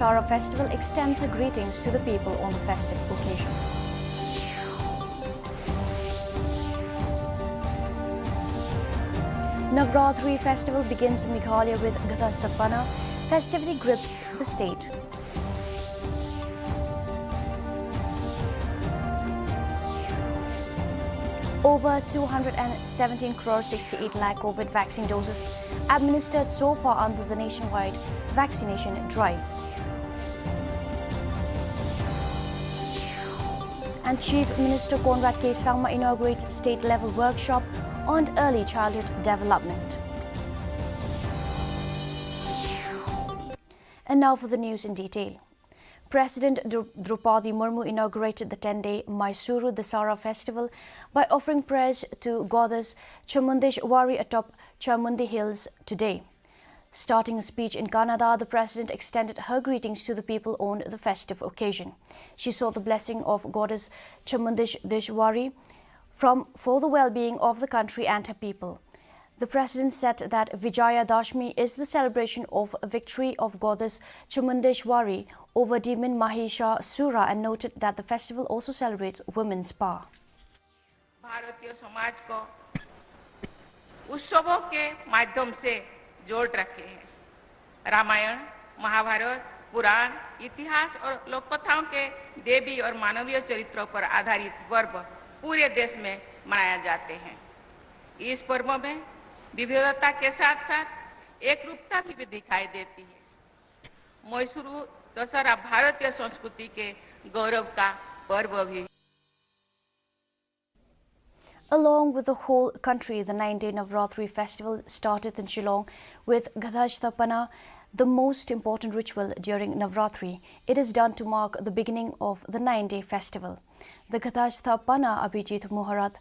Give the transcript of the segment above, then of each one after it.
Dasara festival extends her greetings to the people on the festive occasion. Navratri festival begins in Meghalaya with Gathastapana. Festivity grips the state. Over 217 crore 68 lakh COVID vaccine doses administered so far under the nationwide vaccination drive. And Chief Minister Conrad K. Sangma inaugurates state-level workshop on early childhood development. And now for the news in detail. President Draupadi Murmu inaugurated the 10-day Mysuru Dasara festival by offering prayers to Goddess Chamundeshwari atop Chamundi Hills today. Starting a speech in Kannada, the President extended her greetings to the people on the festive occasion. She sought the blessing of Goddess Chamundeshwari for the well-being of the country and her people. The President said that Vijaya Dashmi is the celebration of victory of Goddess Chamundeshwari over demon Mahishasura and noted that the festival also celebrates women's power. Bharatiya Samaj को उत्सवों के माध्यम से जोड़ रखे हैं। रामायण, महाभारत, पुराण, इतिहास और लोककथाओं के देवी और मानवीय चरित्रों पर आधारित पर्व पूरे देश में मनाए जाते हैं। इस पर्व में विविधता के साथ-साथ एकरूपता भी दिखाई देती है। मैसूरू दशहरा भारतीय संस्कृति के गौरव का पर्व भी। Along with the whole country, the 9-day Navratri festival started in Shillong with Gathastapana, the most important ritual during Navratri. It is done to mark the beginning of the 9-day festival. The Gathastapana Abhijit Muhurat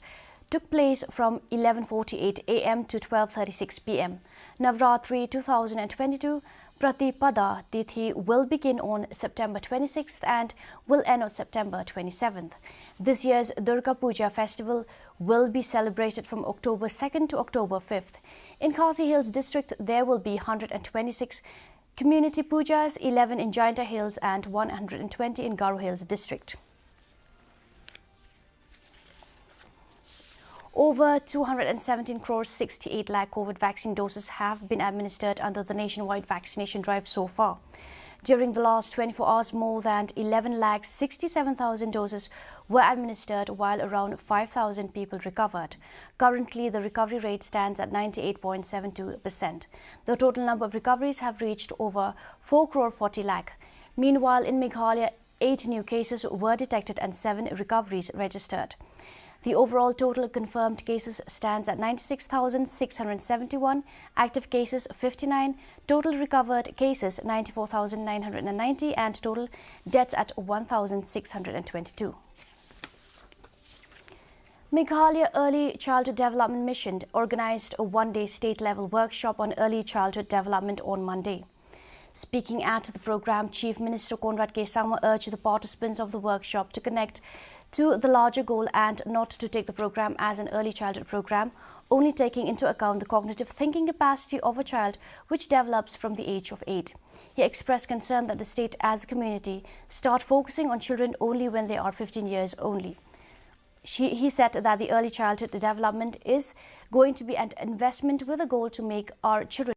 took place from 11:48 a.m. to 12:36 p.m. Navratri 2022 Pratipada Tithi will begin on September 26th and will end on September 27th. This year's Durga Puja festival will be celebrated from October 2nd to October 5th. In Khasi Hills district, there will be 126 community pujas, 11 in Jainta Hills and 120 in Garo Hills district. Over 217 crore 68 lakh COVID vaccine doses have been administered under the nationwide vaccination drive so far. During the last 24 hours, more than 11 lakh 67,000 doses were administered while around 5,000 people recovered. Currently, the recovery rate stands at 98.72%. The total number of recoveries have reached over 4 crore 40 lakh. Meanwhile, in Meghalaya, 8 new cases were detected and 7 recoveries registered. The overall total confirmed cases stands at 96,671, active cases 59, total recovered cases 94,990 and total deaths at 1,622. Meghalaya Early Childhood Development Mission organized a one-day state-level workshop on early childhood development on Monday. Speaking at the program, Chief Minister Conrad K. Sangma urged the participants of the workshop to connect to the larger goal and not to take the program as an early childhood program, only taking into account the cognitive thinking capacity of a child which develops from the age of 8. He expressed concern that the state as a community start focusing on children only when they are 15 years only. He said that the early childhood development is going to be an investment with a goal to make our children